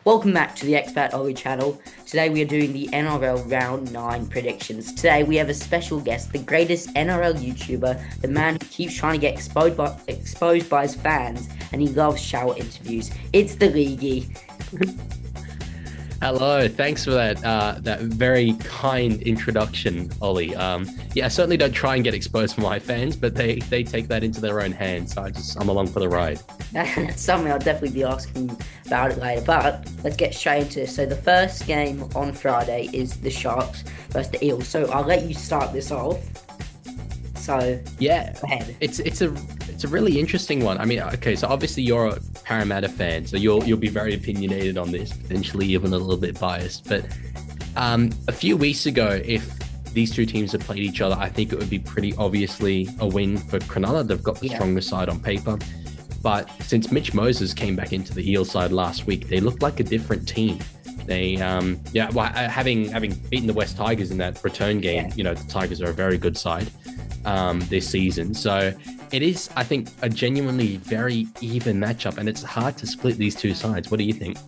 Welcome back to the Expat Ollie channel. Today we are doing the NRL Round 9 predictions. Today we have a special guest, the greatest NRL YouTuber, the man who keeps trying to get exposed by his fans, and he loves shower interviews. It's the Leaguey. Hello, thanks for that very kind introduction, Ollie. I certainly don't try and get exposed for my fans, but they take that into their own hands. So I'm along for the ride. That's something I'll definitely be asking about it later. But let's get straight into it. So the first game on Friday is the Sharks versus the Eels. So I'll let you start this off. So yeah, go ahead. It's a really interesting one. I mean, okay, so obviously you're a Parramatta fan, so you'll be very opinionated on this, potentially even a little bit biased. But a few weeks ago, if these two teams had played each other, I think it would be pretty obviously a win for Cronulla. They've got the stronger side on paper. But since Mitch Moses came back into the Eel side last week, they looked like a different team. They, having beaten the West Tigers in that return game, the Tigers are a very good side this season. So it is, I think, a genuinely very even matchup, and it's hard to split these two sides. What do you think?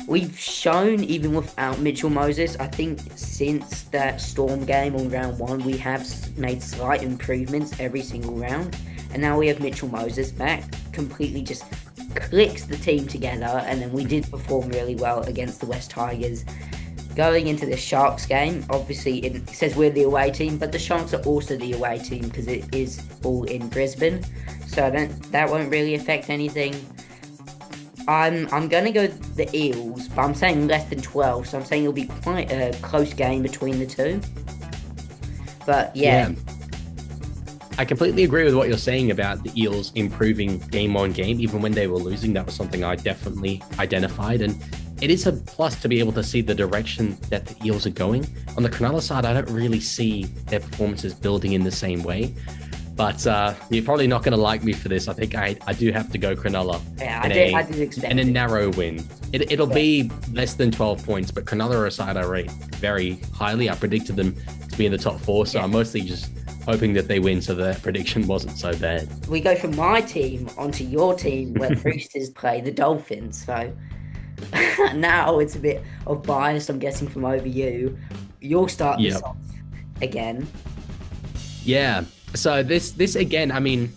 We've shown, even without Mitchell Moses, I think since that Storm game on round 1, we have made slight improvements every single round. And now we have Mitchell Moses back, completely just clicks the team together, and then we did perform really well against the West Tigers. Going into the Sharks game, obviously it says we're the away team, but the Sharks are also the away team because it is all in Brisbane, so that won't really affect anything. I'm gonna go the Eels, but I'm saying less than 12, so I'm saying it'll be quite a close game between the two. But yeah. I completely agree with what you're saying about the Eels improving game on game, even when they were losing. That was something I definitely identified, and it is a plus to be able to see the direction that the Eels are going. On the Cronulla side, I don't really see their performances building in the same way. But you're probably not going to like me for this. I think I do have to go Cronulla. Yeah, I did expect in a narrow win. It'll be less than 12 points, but Cronulla are a side I rate very highly. I predicted them to be in the top 4, so I'm mostly just hoping that they win so that prediction wasn't so bad. We go from my team onto your team where the Roosters play the Dolphins. So now it's a bit of bias, I'm guessing, from over you. You'll start this off again. Yeah. So this again, I mean,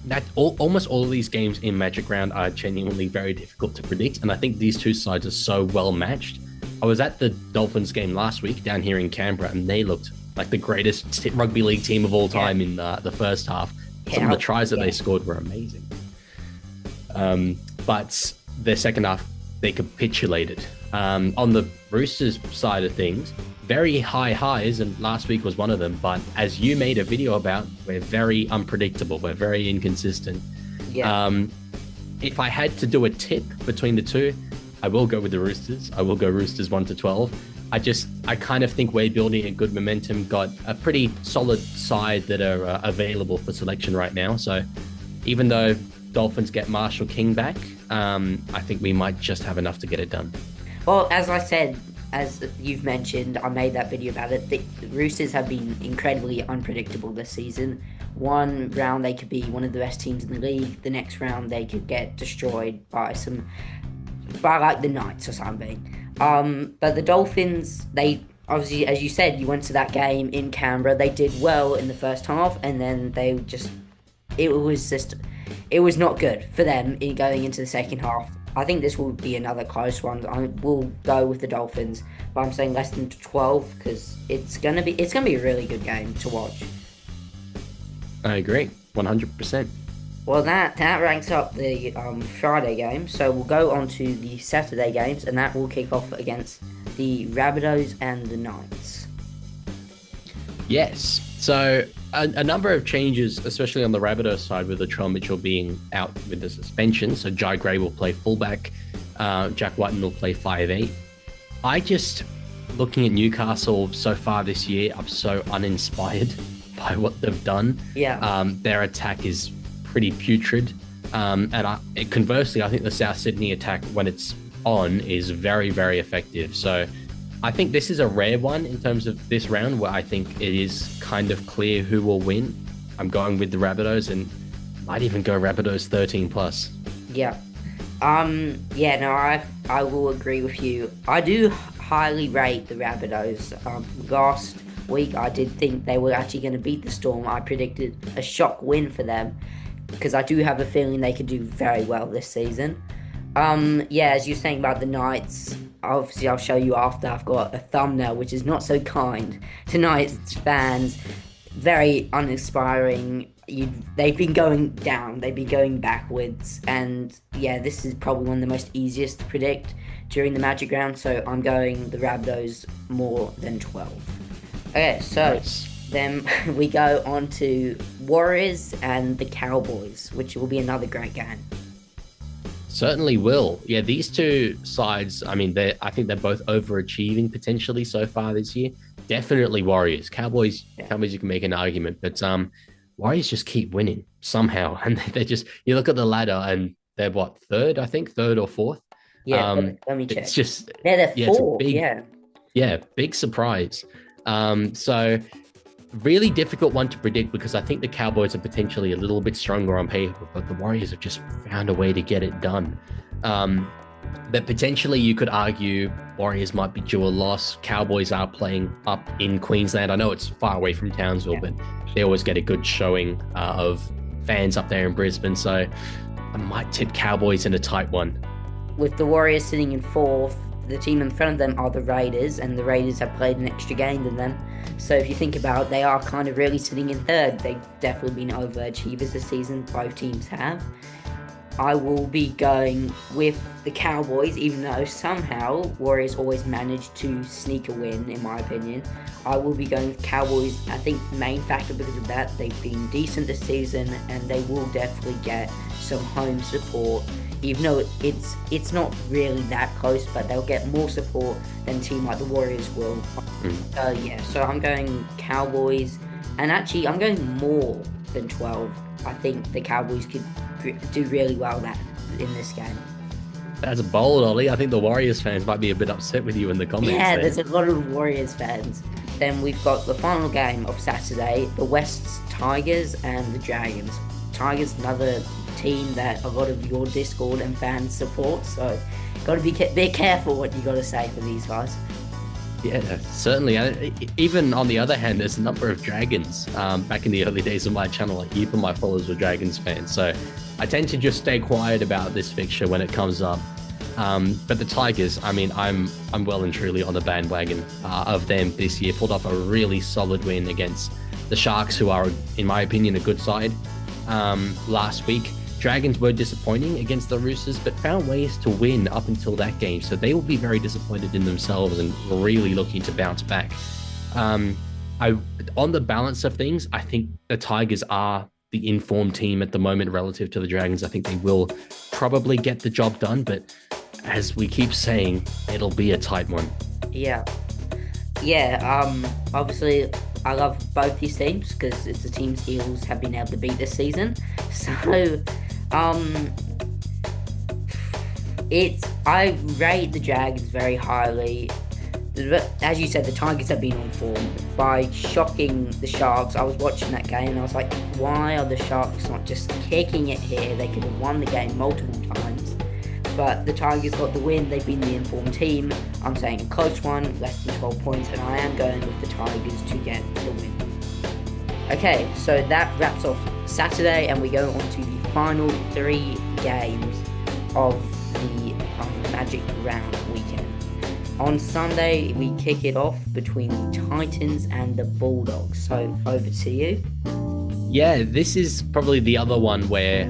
that almost all of these games in Magic Round are genuinely very difficult to predict, and I think these two sides are so well matched. I was at the Dolphins game last week down here in Canberra, and they looked like the greatest rugby league team of all time in the first half. Some of the tries that they scored were amazing. But the second half, they capitulated. On the Roosters side of things, very high highs, and last week was one of them. But as you made a video about, we're very unpredictable. We're very inconsistent. If I had to do a tip between the two, I will go with the Roosters. I will go Roosters 1-12. I kind of think we're building a good momentum, got a pretty solid side that are available for selection right now. So even though Dolphins get Marshall King back, I think we might just have enough to get it done. Well, as I said, as you've mentioned, I made that video about it. The Roosters have been incredibly unpredictable this season. One round they could be one of the best teams in the league. The next round they could get destroyed by like the Knights or something. But the Dolphins, they obviously, as you said, you went to that game in Canberra. They did well in the first half, and then it was not good for them in going into the second half. I think this will be another close one. I will go with the Dolphins, but I'm saying less than 12 because it's gonna be a really good game to watch. I agree, 100%. Well, that ranks up the Friday game, so we'll go on to the Saturday games, and that will kick off against the Rabbitohs and the Knights. Yes, so a number of changes, especially on the Rabbitohs side, with Latrell Mitchell being out with the suspension. So Jai Gray will play fullback, Jack Whiten will play 5'8". Looking at Newcastle so far this year, I'm so uninspired by what they've done. Their attack is pretty putrid, conversely, I think the South Sydney attack, when it's on, is very, very effective. So I think this is a rare one in terms of this round, where I think it is kind of clear who will win. I'm going with the Rabbitohs, and might even go Rabbitohs 13+. Yeah, Yeah, no, I will agree with you. I do highly rate the Rabbitohs. Last week I did think they were actually going to beat the Storm. I predicted a shock win for them because I do have a feeling they could do very well this season. Yeah, as you're saying about the Knights, obviously I'll show you after. I've got a thumbnail which is not so kind to Knights fans. Very uninspiring. They've been going down, they've been going backwards, and yeah, this is probably one of the most easiest to predict during the Magic round. So I'm going the Rabbitohs more than 12. Okay, so Nice. then we go on to Warriors and the Cowboys, which will be another great game. Certainly will. Yeah, these two sides, I mean, I think they're both overachieving potentially so far this year. Definitely Warriors. Cowboys, Yeah. Cowboys, you can make an argument, but Warriors just keep winning somehow. And they just, you look at the ladder and they're what, third, I think, third or fourth. Yeah, let me check. It's just, They're yeah, it's a four. big, yeah, big surprise. So really difficult one to predict because I think the Cowboys are potentially a little bit stronger on paper, but the Warriors have just found a way to get it done. But potentially you could argue Warriors might be due a loss. Cowboys are playing up in Queensland. I know it's far away from Townsville, but they always get a good showing of fans up there in Brisbane. So I might tip Cowboys in a tight one. With the Warriors sitting in fourth, the team in front of them are the Raiders, and the Raiders have played an extra game than them. So if you think about it, they are kind of really sitting in third. They've definitely been overachievers this season, both teams have. I will be going with the Cowboys, even though somehow Warriors always manage to sneak a win, in my opinion. I will be going with Cowboys. I think the main factor because of that, they've been decent this season, and they will definitely get some home support. Even though it's not really that close, but they'll get more support than a team like the Warriors will. Yeah, so I'm going Cowboys, and actually I'm going more than 12. I think the Cowboys could do really well in this game. That's bold, Ollie. I think the Warriors fans might be a bit upset with you in the comments. Yeah, there. there's a lot of Warriors fans. Then we've got the final game of Saturday, the West's Tigers and the Dragons. Tigers, another team that a lot of your Discord and fans support, so got to be careful what you got to say for these guys. Yeah, certainly. Even on the other hand, there's a number of Dragons. Back in the early days of my channel, like even my followers were Dragons fans. So I tend to just stay quiet about this fixture when it comes up. But the Tigers, I mean, I'm well and truly on the bandwagon of them this year. Pulled off a really solid win against the Sharks, who are, in my opinion, a good side last week. Dragons were disappointing against the Roosters, but found ways to win up until that game. So they will be very disappointed in themselves and really looking to bounce back. On the balance of things, I think the Tigers are the informed team at the moment relative to the Dragons. I think they will probably get the job done, but as we keep saying, it'll be a tight one. Yeah. Obviously, I love both these teams because it's the teams Eels have been able to beat this season. So, I rate the Dragons very highly. As you said, the Tigers have been on form by shocking the Sharks. I was watching that game and I was like, why are the Sharks not just kicking it here? They could have won the game multiple times. But the Tigers got the win. They've been the informed team. I'm saying a close one, less than 12 points, and I am going with the Tigers to get the win. Okay, so that wraps off Saturday, and we go on to the final 3 games of the Magic Round weekend. On Sunday, we kick it off between the Titans and the Bulldogs. So, over to you. Yeah, this is probably the other one where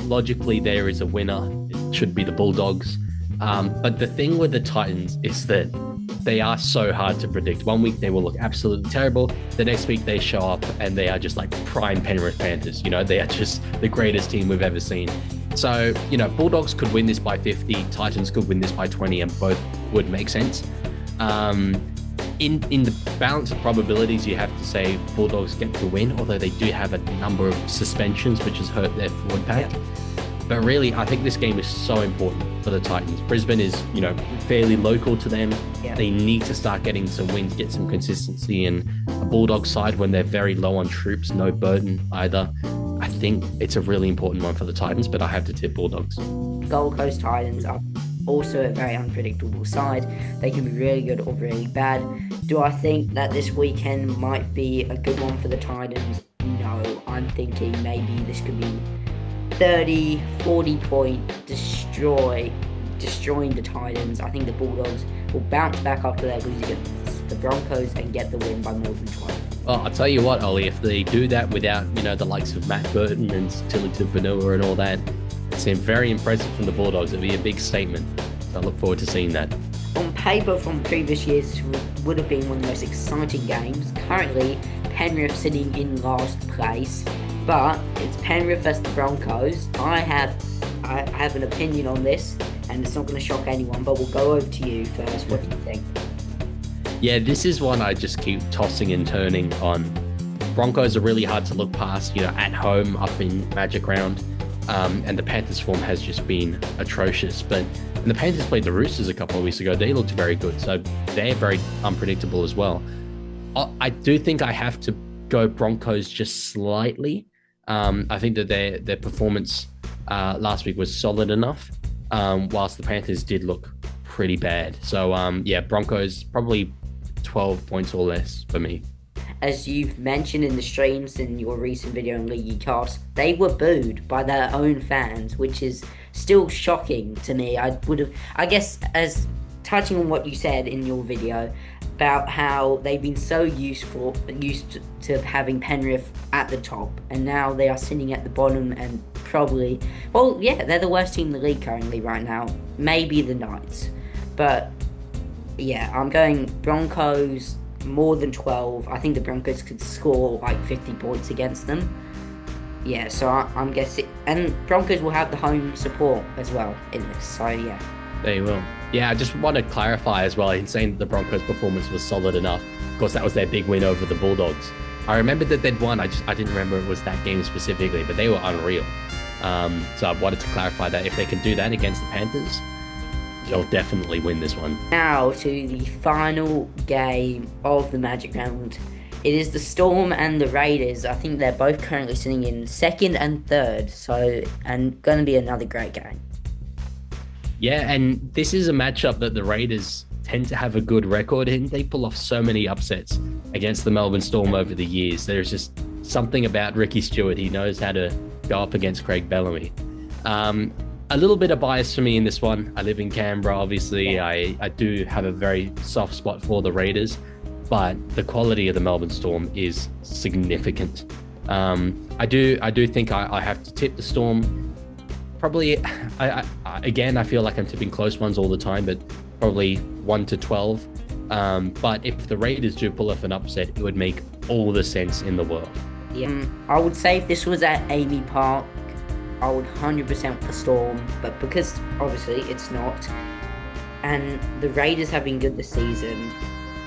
logically there is a winner. It should be the Bulldogs. But the thing with the Titans is that they are so hard to predict. One week they will look absolutely terrible. The next week they show up and they are just like prime Penrith Panthers. You know, they are just the greatest team we've ever seen. So, you know, Bulldogs could win this by 50. Titans could win this by 20, and both would make sense. In the balance of probabilities, you have to say Bulldogs get the win, although they do have a number of suspensions, which has hurt their forward pack. Yeah. But really, I think this game is so important for the Titans. Brisbane is, you know, fairly local to them. Yeah. They need to start getting some wins, get some consistency. And a Bulldog side, when they're very low on troops, no burden either, I think it's a really important one for the Titans, but I have to tip Bulldogs. Gold Coast Titans are also a very unpredictable side. They can be really good or really bad. Do I think that this weekend might be a good one for the Titans? No, I'm thinking maybe this could be 30, 40 point destroying the Titans. I think the Bulldogs will bounce back after their lose against the Broncos and get the win by more than 12. Well, I'll tell you what, Ollie, if they do that without, the likes of Matt Burton and Tillington Vanua and all that, it seemed very impressive from the Bulldogs. It'll be a big statement. So I look forward to seeing that. On paper from previous years, this would have been one of the most exciting games. Currently, Penrith sitting in last place, but it's Penrith versus the Broncos. I have an opinion on this, and it's not going to shock anyone, but we'll go over to you first. What do you think? Yeah, this is one I just keep tossing and turning on. Broncos are really hard to look past, at home up in Magic Round. And the Panthers' form has just been atrocious. But when the Panthers played the Roosters a couple of weeks ago, they looked very good. So they're very unpredictable as well. I do think I have to go Broncos just slightly. I think that their performance last week was solid enough, whilst the Panthers did look pretty bad. So, Broncos probably 12 points or less for me. As you've mentioned in the streams in your recent video on League Cast, they were booed by their own fans, which is still shocking to me. I guess, as touching on what you said in your video about how they've been so used to having Penrith at the top, and now they are sitting at the bottom and probably, they're the worst team in the league currently right now. Maybe the Knights, but yeah, I'm going Broncos more than 12. I think the Broncos could score like 50 points against them. Yeah, so I'm guessing, and Broncos will have the home support as well in this. So yeah, they will. Yeah, I just want to clarify as well, in saying that the Broncos' performance was solid enough. Of course, that was their big win over the Bulldogs. I remember that they'd won. I didn't remember it was that game specifically, but they were unreal. So I wanted to clarify that if they can do that against the Panthers, they'll definitely win this one. Now to the final game of the Magic Round. It is the Storm and the Raiders. I think they're both currently sitting in second and third, and going to be another great game. Yeah, and this is a matchup that the Raiders tend to have a good record in. They pull off so many upsets against the Melbourne Storm over the years. There's just something about Ricky Stewart. He knows how to go up against Craig Bellamy. A little bit of bias for me in this one. I live in Canberra, obviously. I do have a very soft spot for the Raiders, but the quality of the Melbourne Storm is significant. I do think I have to tip the Storm. Probably, I feel like I'm tipping close ones all the time, but probably 1-12. But if the Raiders do pull off an upset, it would make all the sense in the world. Yeah, I would say if this was at Amy Park, I would 100% for Storm, but because obviously it's not, and the Raiders have been good this season,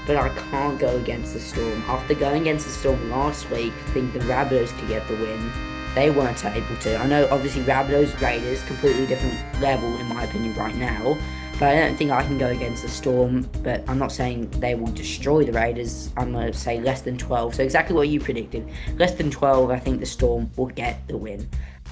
but I can't go against the Storm. After going against the Storm last week, I think the Rabbitohs could get the win. They weren't able to. I know obviously Rabbitohs, Raiders, completely different level in my opinion right now, but I don't think I can go against the Storm, but I'm not saying they will destroy the Raiders. I'm going to say less than 12, so exactly what you predicted. Less than 12, I think the Storm will get the win.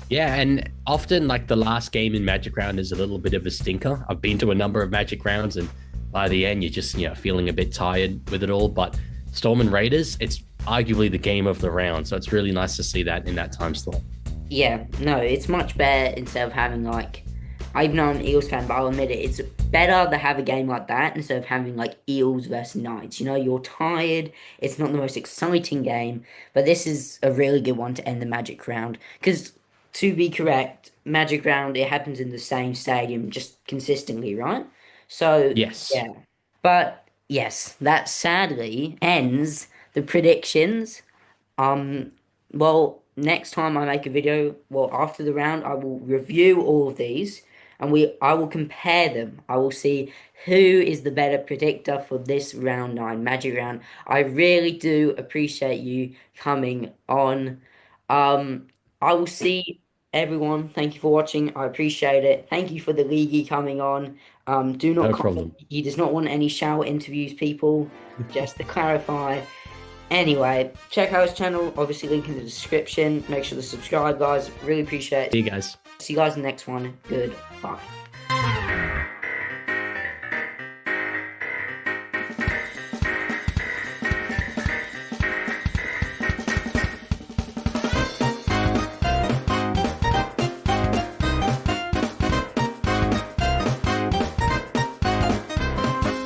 Yeah, and often like the last game in Magic Round is a little bit of a stinker. I've been to a number of Magic Rounds, and by the end you're just feeling a bit tired with it all. But Storm and Raiders, it's arguably the game of the round, so it's really nice to see that in that time slot. Yeah, no, it's much better instead of having even though I'm an Eels fan, but I'll admit it, it's better to have a game like that instead of having Eels versus Knights. You're tired, it's not the most exciting game, but this is a really good one to end the Magic Round. Because, to be correct, Magic Round, it happens in the same stadium just consistently, right? So, yes. Yeah. But, yes, that sadly ends the predictions. Next time I make a video, after the round, I will review all of these, and I will compare them. I will see who is the better predictor for this round 9 Magic Round. I really do appreciate you coming on. I will see everyone. Thank you for watching. I appreciate it. Thank you for the Leaguey coming on. No problem. He does not want any shower interviews, people. Just to clarify. Anyway, check out his channel, obviously link in the description. Make sure to subscribe, guys. Really appreciate it. See you guys. See you guys in the next one. Goodbye.